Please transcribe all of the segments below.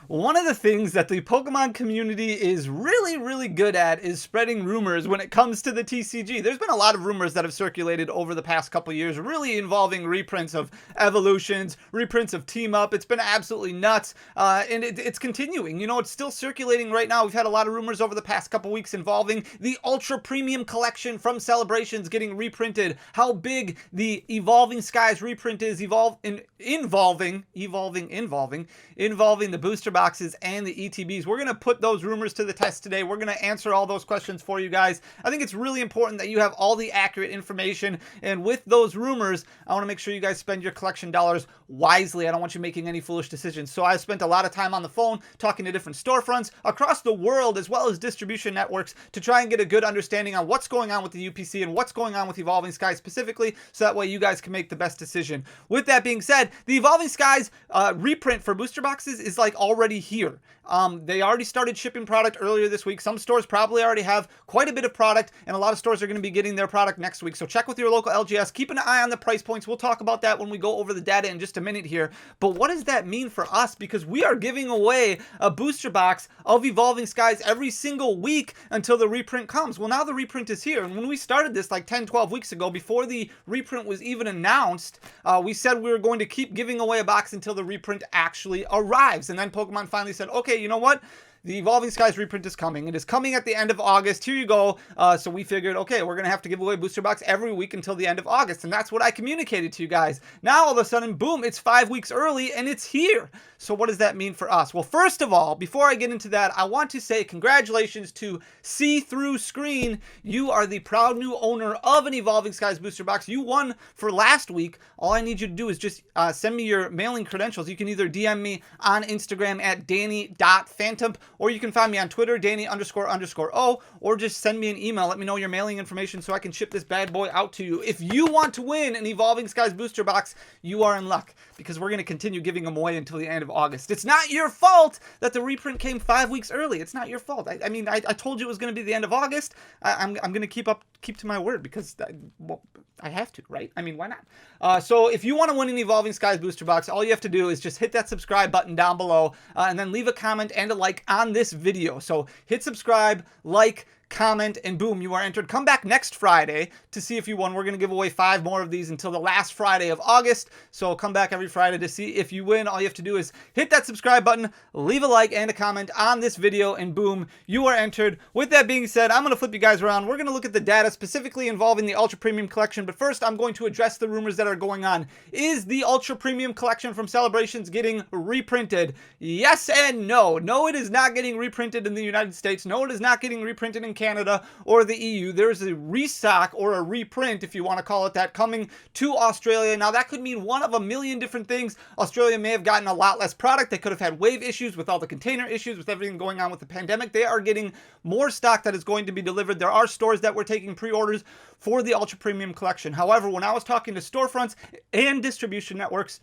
One of the things that the Pokemon community is really good at is spreading rumors when it comes to the TCG. There's been a lot of rumors that have circulated over the past couple years, really involving reprints of evolutions, reprints of Team Up. It's been absolutely nuts, and it's continuing. You know, it's still circulating right now. We've had a lot of rumors over the past couple weeks involving the Ultra Premium Collection from Celebrations getting reprinted, how big the Evolving Skies reprint is, involving the booster boxes and the ETBs. We're going to put those rumors to the test today. We're going to answer all those questions for you guys. I think it's really important that you have all the accurate information, and with those rumors, I want to make sure you guys spend your collection dollars wisely. I don't want you making any foolish decisions. So I've spent a lot of time on the phone talking to different storefronts across the world, as well as distribution networks, to try and get a good understanding on what's going on with the UPC and what's going on with Evolving Skies specifically, so that way you guys can make the best decision. With that being said, the Evolving Skies reprint for booster boxes is like already here. They already started shipping product earlier this week. Some stores probably already have quite a bit of product, and a lot of stores are going to be getting their product next week. So check with your local LGS. Keep an eye on the price points. We'll talk about that when we go over the data in just a minute here. But what does that mean for us? Because we are giving away a booster box of Evolving Skies every single week until the reprint comes. Well, now the reprint is here. And when we started this like 10, 12 weeks ago, before the reprint was even announced, we said we were going to keep giving away a box until the reprint actually arrives. And then Pokemon finally said, okay, you know what? The Evolving Skies reprint is coming. It is coming at the end of August. Here you go. So we figured, okay, we're going to have to give away booster box every week until the end of August. And that's what I communicated to you guys. Now, all of a sudden, boom, it's 5 weeks early and it's here. So what does that mean for us? Well, first of all, before I get into that, I want to say congratulations to See Through Screen. You are the proud new owner of an Evolving Skies booster box. You won for last week. All I need you to do is just send me your mailing credentials. You can either DM me on Instagram at danny.phantump, or you can find me on Twitter, Danny__O, or just send me an email. Let me know your mailing information so I can ship this bad boy out to you. If you want to win an Evolving Skies booster box, you are in luck, because we're going to continue giving them away until the end of August. It's not your fault that the reprint came 5 weeks early. It's not your fault. I mean, I told you it was going to be the end of August. I'm going to keep to my word, because I have to, right? I mean, why not? So if you want to win an Evolving Skies booster box, all you have to do is just hit that subscribe button down below, and then leave a comment and a like on this video. So hit subscribe, like, comment, and boom, you are entered. Come back next Friday to see if you won. We're going to give away 5 more of these until the last Friday of August. So come back every Friday to see if you win. All you have to do is hit that subscribe button, leave a like and a comment on this video, and boom, you are entered. With that being said, I'm going to flip you guys around. We're going to look at the data specifically involving the Ultra Premium Collection. But first, I'm going to address the rumors that are going on. Is the Ultra Premium Collection from Celebrations getting reprinted? Yes and no. No, it is not getting reprinted in the United States. No, it is not getting reprinted in Canada or the EU. There's a restock, or a reprint, if you want to call it that, coming to Australia. Now, that could mean one of a million different things. Australia may have gotten a lot less product. They could have had wave issues with all the container issues, with everything going on with the pandemic. They are getting more stock that is going to be delivered. There are stores that were taking pre-orders for the Ultra Premium Collection. However, when I was talking to storefronts and distribution networks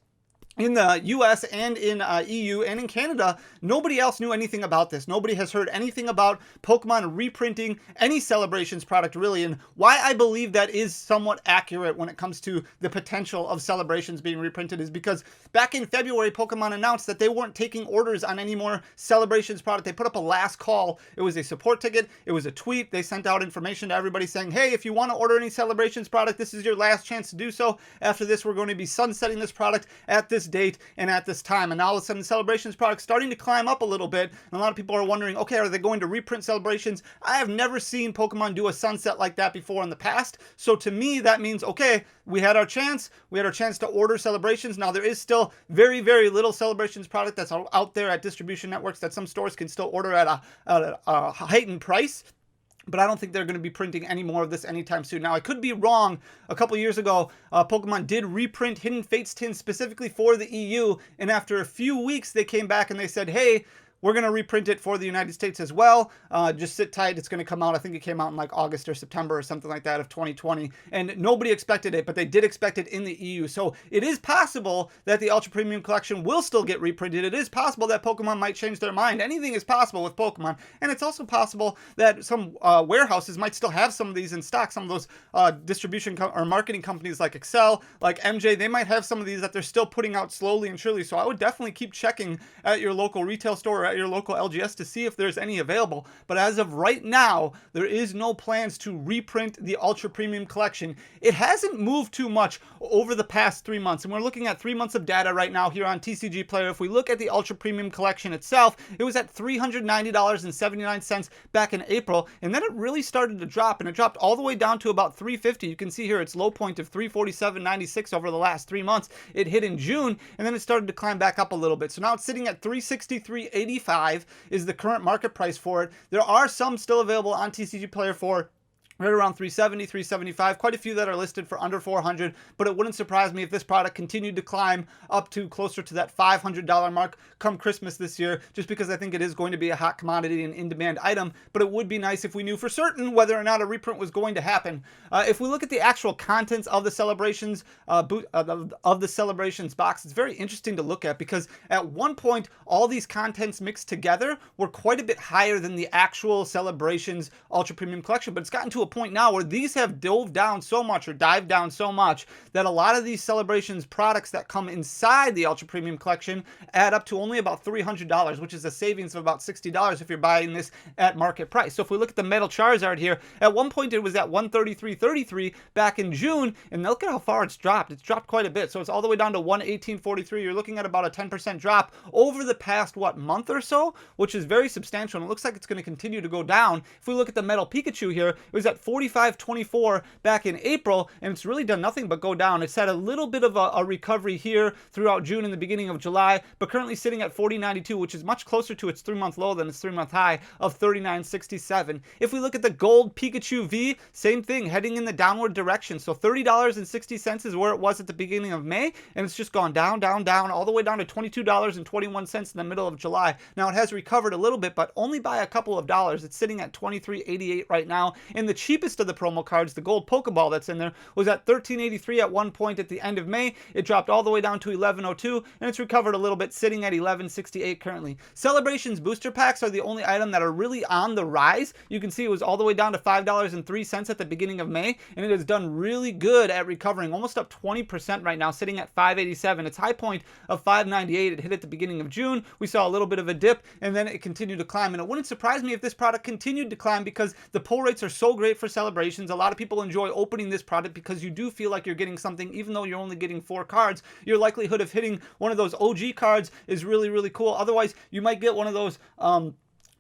in the US and in EU and in Canada, nobody else knew anything about this. Nobody has heard anything about Pokemon reprinting any Celebrations product, really. And why I believe that is somewhat accurate when it comes to the potential of Celebrations being reprinted is because back in February, Pokemon announced that they weren't taking orders on any more Celebrations product. They put up a last call. It was a support ticket. It was a tweet. They sent out information to everybody saying, hey, if you want to order any Celebrations product, this is your last chance to do so. After this, we're going to be sunsetting this product at this date and at this time. And now all of a sudden, Celebrations products starting to climb up a little bit. And a lot of people are wondering, okay, are they going to reprint Celebrations? I have never seen Pokemon do a sunset like that before in the past. So to me, that means, okay, we had our chance. We had our chance to order Celebrations. Now, there is still very little Celebrations product that's out there at distribution networks that some stores can still order at a heightened price. But I don't think they're going to be printing any more of this anytime soon. Now, I could be wrong. A couple years ago, Pokemon did reprint Hidden Fates tins specifically for the EU. And after a few weeks, they came back and they said, hey, we're going to reprint it for the United States as well. Just sit tight. It's going to come out. I think it came out in like August or September or something like that of 2020. And nobody expected it, but they did expect it in the EU. So it is possible that the Ultra Premium Collection will still get reprinted. It is possible that Pokemon might change their mind. Anything is possible with Pokemon. And it's also possible that some warehouses might still have some of these in stock. Some of those distribution or marketing companies like Excel, like MJ, they might have some of these that they're still putting out slowly and surely. So I would definitely keep checking at your local retail store or at your local LGS to see if there's any available. But as of right now, there is no plans to reprint the Ultra Premium Collection. It hasn't moved too much over the past 3 months, and we're looking at 3 months of data right now here on TCG Player. If we look at the Ultra Premium Collection itself, it was at $390.79 back in April, and then it really started to drop, and it dropped all the way down to about $350. You can see here its low point of $347.96 over the last 3 months. It hit in June, and then it started to climb back up a little bit. So now it's sitting at $363.85 is the current market price for it. There are some still available on TCG Player for right around $370, $375, quite a few that are listed for under $400, but it wouldn't surprise me if this product continued to climb up to closer to that $500 mark come Christmas this year, just because I think it is going to be a hot commodity and in-demand item. But it would be nice if we knew for certain whether or not a reprint was going to happen. If we look at the actual contents of the Celebrations of the Celebrations box, it's very interesting to look at, because at one point all these contents mixed together were quite a bit higher than the actual Celebrations Ultra Premium Collection, but it's gotten to a point now where these have dived down so much that a lot of these Celebrations products that come inside the Ultra Premium Collection add up to only about $300, which is a savings of about $60 if you're buying this at market price. So if we look at the Metal Charizard here, at one point it was at $133.33 back in June, and look at how far it's dropped. It's dropped quite a bit. So it's all the way down to $118.43. You're looking at about a 10% drop over the past, month or so, which is very substantial, and it looks like it's going to continue to go down. If we look at the Metal Pikachu here, it was at $45.24 back in April, and it's really done nothing but go down. It's had a little bit of a recovery here throughout June and the beginning of July, but currently sitting at $40.92, which is much closer to its 3-month low than its 3-month high of $39.67. If we look at the Gold Pikachu V, same thing, heading in the downward direction. So $30.60 is where it was at the beginning of May, and it's just gone down, down, down, all the way down to $22.21 in the middle of July. Now it has recovered a little bit, but only by a couple of dollars. It's sitting at $23.88 right now, and the cheapest of the promo cards, the Gold Pokeball that's in there, was at $13.83 at one point at the end of May. It dropped all the way down to $11.02, and it's recovered a little bit, sitting at $11.68 currently. Celebrations booster packs are the only item that are really on the rise. You can see it was all the way down to $5.03 at the beginning of May, and it has done really good at recovering, almost up 20% right now, sitting at $5.87. Its high point of $5.98, it hit at the beginning of June. We saw a little bit of a dip, and then it continued to climb, and it wouldn't surprise me if this product continued to climb, because the pull rates are so great for Celebrations. A lot of people enjoy opening this product because you do feel like you're getting something, even though you're only getting 4 cards. Your likelihood of hitting one of those OG cards is really, really cool. Otherwise, you might get one of those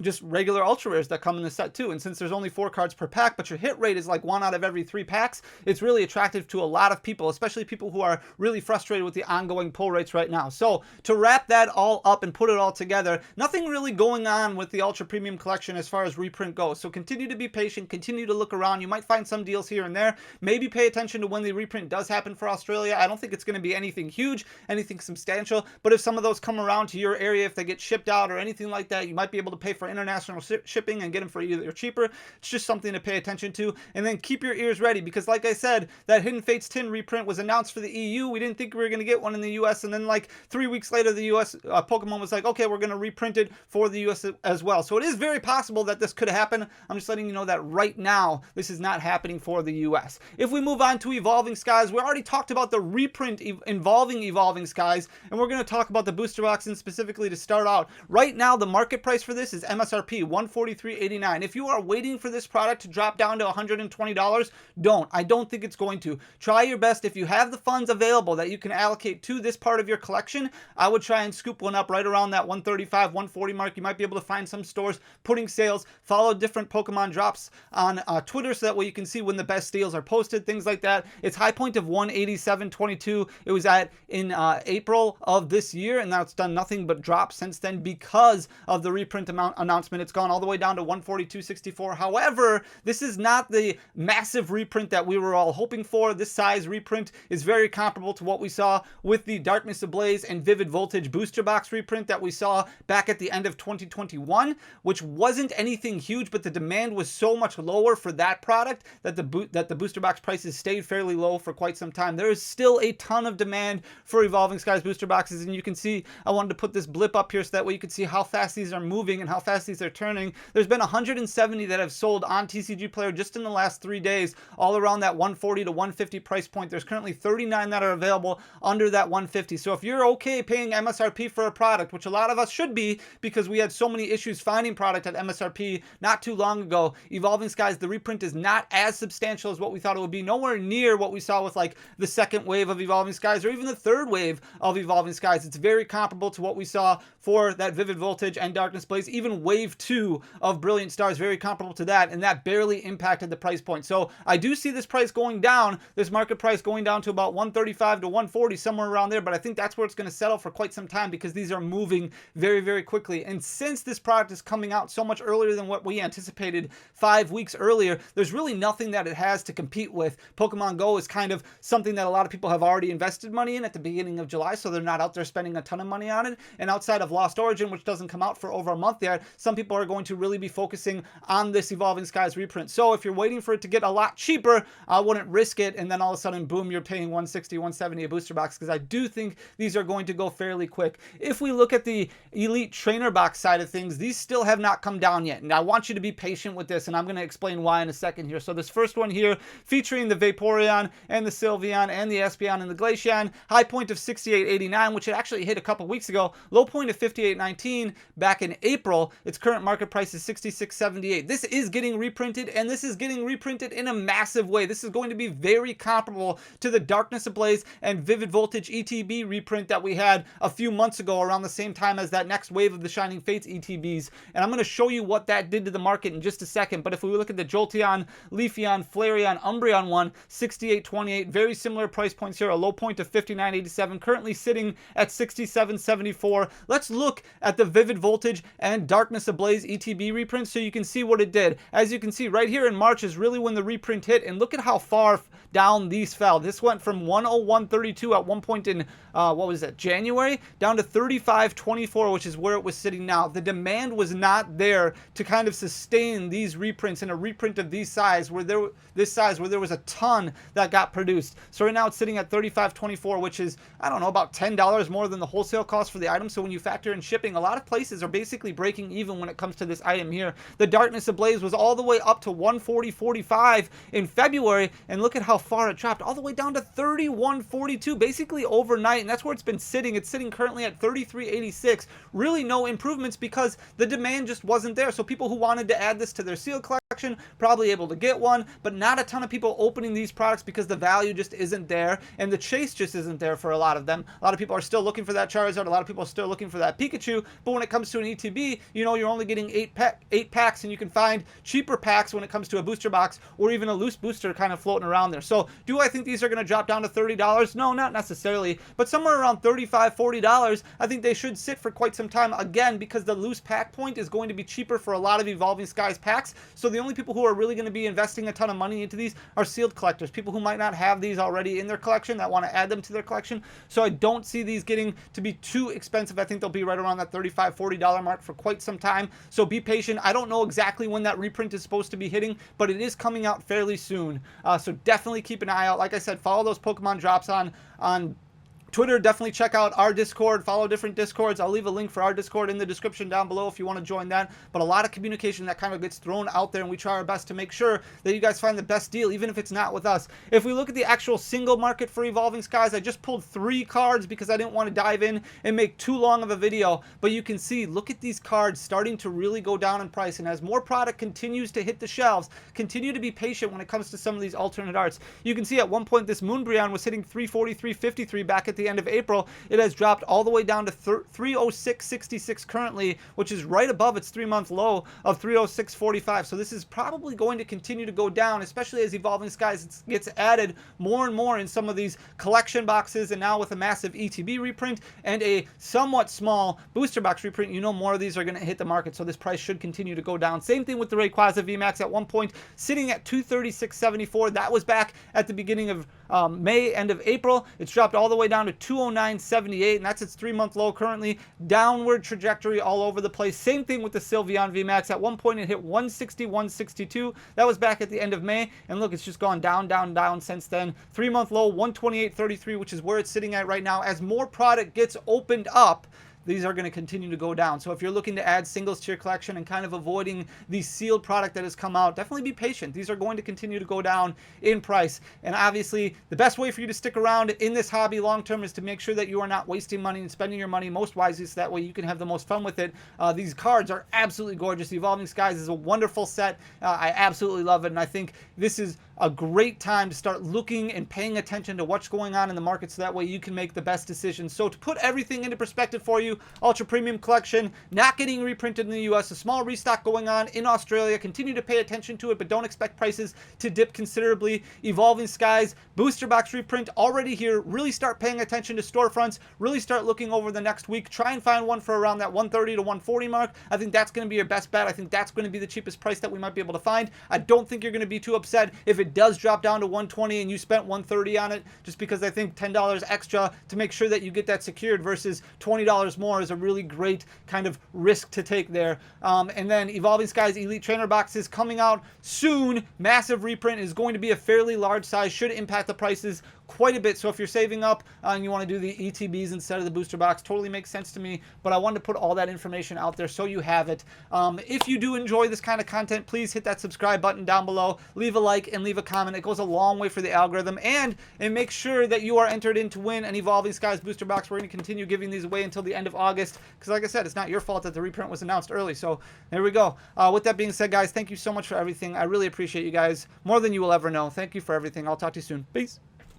just regular ultra rares that come in the set too. And since there's only 4 cards per pack, but your hit rate is like 1 out of every 3 packs, it's really attractive to a lot of people, especially people who are really frustrated with the ongoing pull rates right now. So to wrap that all up and put it all together, nothing really going on with the Ultra Premium Collection as far as reprint goes. So continue to be patient, continue to look around. You might find some deals here and there. Maybe pay attention to when the reprint does happen for Australia. I don't think it's going to be anything huge, anything substantial, but if some of those come around to your area, if they get shipped out or anything like that, you might be able to pay for international shipping and get them for either cheaper. It's just something to pay attention to. And then keep your ears ready, because like I said, that Hidden Fates 10 reprint was announced for the EU. We didn't think we were going to get one in the US, and then like 3 weeks later the US Pokemon was like, okay, we're going to reprint it for the US as well. So it is very possible that this could happen. I'm just letting you know that right now this is not happening for the US. If we move on to Evolving Skies, we already talked about the reprint involving Evolving Skies, and we're going to talk about the booster box, and specifically to start out, right now the market price for this is MSRP $143.89. If you are waiting for this product to drop down to $120, don't. I don't think it's going to. Try your best. If you have the funds available that you can allocate to this part of your collection, I would try and scoop one up right around that $135, $140 mark. You might be able to find some stores putting sales. Follow different Pokemon drops on Twitter, so that way you can see when the best deals are posted, things like that. Its high point of $187.22 it was at in April of this year, and now it's done nothing but drop since then because of the reprint announcement announcement. It's gone all the way down to 142.64. However, this is not the massive reprint that we were all hoping for. This size reprint is very comparable to what we saw with the Darkness Ablaze and Vivid Voltage booster box reprint that we saw back at the end of 2021, which wasn't anything huge, but the demand was so much lower for that product that the booster box prices stayed fairly low for quite some time. There is still a ton of demand for Evolving Skies booster boxes, and you can see I wanted to put this blip up here so that way you can see how fast these are moving and how fast these are turning. There's been 170 that have sold on TCG Player just in the last 3 days, all around that 140 to 150 price point. There's currently 39 that are available under that 150. So if you're okay paying MSRP for a product, which a lot of us should be because we had so many issues finding product at MSRP not too long ago, Evolving Skies, the reprint is not as substantial as what we thought it would be. Nowhere near what we saw with like the second wave of Evolving Skies or even the third wave of Evolving Skies. It's very comparable to what we saw for that Vivid Voltage and Darkness Blaze. Even wave 2 of Brilliant Stars, very comparable to that, and that barely impacted the price point. So I do see this price going down, this market price going down to about 135 to 140, somewhere around there, but I think that's where it's going to settle for quite some time because these are moving very, very quickly. And since this product is coming out so much earlier than what we anticipated 5 weeks earlier, there's really nothing that it has to compete with. Pokemon Go is kind of something that a lot of people have already invested money in at the beginning of July, so they're not out there spending a ton of money on it. And outside of Lost Origin, which doesn't come out for over a month yet, some people are going to really be focusing on this Evolving Skies reprint. So if you're waiting for it to get a lot cheaper, I wouldn't risk it and then all of a sudden, boom, you're paying 160, 170 a booster box, because I do think these are going to go fairly quick. If we look at the Elite Trainer box side of things, these still have not come down yet. And I want you to be patient with this, and I'm going to explain why in a second here. So this first one here, featuring the Vaporeon and the Sylveon and the Espeon and the Glaceon, high point of 68.89, which it actually hit a couple weeks ago, low point of 58.19 back in April. Its current market price is 66.78. This is getting reprinted, and this is getting reprinted in a massive way. This is going to be very comparable to the Darkness Ablaze and Vivid Voltage ETB reprint that we had a few months ago around the same time as that next wave of the Shining Fates ETBs. And I'm going to show you what that did to the market in just a second. But if we look at the Jolteon, Leafeon, Flareon, Umbreon one, 68.28, very similar price points here, a low point of 59.87, currently sitting at 67.74. Let's look at the Vivid Voltage and Darkness Ablaze ETB reprint so you can see what it did. As you can see right here in March is really when the reprint hit, and look at how far down these fell. This went from 101.32 at one point in what was it, January, down to 35.24, which is where it was sitting now. The demand was not there to kind of sustain these reprints in a reprint of this size where there was a ton that got produced. So right now it's sitting at 35.24, which is, I don't know, about $10 more than the wholesale cost for the item. So when you factor in shipping, a lot of places are basically breaking even when it comes to this item here. The Darkness Ablaze was all the way up to 140.45 in February, and look at how far it dropped, all the way down to 31.42 basically overnight, and that's where it's been sitting. It's sitting currently at 33.86. Really no improvements because the demand just wasn't there. So people who wanted to add this to their sealed collection probably able to get one, but not a ton of people opening these products because the value just isn't there and the chase just isn't there for a lot of them. A lot of people are still looking for that Charizard, a lot of people are still looking for that Pikachu, but when it comes to an ETB, you know, you're only getting 8 packs, and you can find cheaper packs when it comes to a booster box or even a loose booster kind of floating around there. So do I think these are going to drop down to $30? No, not necessarily, but somewhere around $35, $40, I think they should sit for quite some time, again, because the loose pack point is going to be cheaper for a lot of Evolving Skies packs. So the only people who are really going to be investing a ton of money into these are sealed collectors, people who might not have these already in their collection that want to add them to their collection. So I don't see these getting to be too expensive. I think they'll be right around that $35, $40 mark for quite some time. So be patient. I don't know exactly when that reprint is supposed to be hitting, but it is coming out fairly soon. So definitely keep an eye out. Like I said, follow those Pokemon drops on Twitter. Definitely check out our Discord, follow different Discords. I'll leave a link for our Discord in the description down below if you want to join that. But a lot of communication that kind of gets thrown out there, and we try our best to make sure that you guys find the best deal, even if it's not with us. If we look at the actual single market for Evolving Skies, I just pulled 3 cards because I didn't want to dive in and make too long of a video. But you can see, look at these cards starting to really go down in price. And as more product continues to hit the shelves, continue to be patient when it comes to some of these alternate arts. You can see at one point this Moonbreon was hitting 340, 353 back at the end of April, it has dropped all the way down to 306.66 currently, which is right above its 3-month low of 306.45. So this is probably going to continue to go down, especially as Evolving Skies gets added more and more in some of these collection boxes, and now with a massive ETB reprint and a somewhat small booster box reprint, you know more of these are going to hit the market, so this price should continue to go down. Same thing with the Rayquaza VMAX, at one point sitting at 236.74. That was back at the beginning of May, end of April. It's dropped all the way down to 209.78, and that's its 3-month low currently. Downward trajectory all over the place. Same thing with the Sylveon VMAX. At one point it hit 161.62. That was back at the end of May, and look, it's just gone down, down, down since then. 3-month low 128.33, which is where it's sitting at right now. As more product gets opened up, these are going to continue to go down. So if you're looking to add singles to your collection and kind of avoiding the sealed product that has come out, definitely be patient. These are going to continue to go down in price. And obviously, the best way for you to stick around in this hobby long term is to make sure that you are not wasting money and spending your money most wisely, so that way you can have the most fun with it. These cards are absolutely gorgeous. Evolving Skies is a wonderful set. I absolutely love it, and I think this is a great time to start looking and paying attention to what's going on in the market, so that way you can make the best decisions. So to put everything into perspective for you, ultra premium collection, not getting reprinted in the US, a small restock going on in Australia. Continue to pay attention to it, but don't expect prices to dip considerably. Evolving Skies booster box reprint already here. Really start paying attention to storefronts. Really start looking over the next week. Try and find one for around that 130 to 140 mark. I think that's going to be your best bet. I think that's going to be the cheapest price that we might be able to find. I don't think you're going to be too upset if it does drop down to 120 and you spent 130 on it, just because I think $10 extra to make sure that you get that secured versus $20 more is a really great kind of risk to take there. And then Evolving Skies Elite Trainer boxes coming out soon. Massive reprint is going to be a fairly large size, should impact the prices quite a bit. So if you're saving up and you want to do the ETBs instead of the booster box, totally makes sense to me, but I wanted to put all that information out there so you have it. If you do enjoy this kind of content, please hit that subscribe button down below, leave a like and leave a comment. It goes a long way for the algorithm, and make sure that you are entered in to win an Evolving Skies booster box. We're going to continue giving these away until the end of August, because like I said, it's not your fault that the reprint was announced early. So there we go. With that being said, guys, thank you so much for everything. I really appreciate you guys more than you will ever know. Thank you for everything. I'll talk to you soon. Peace.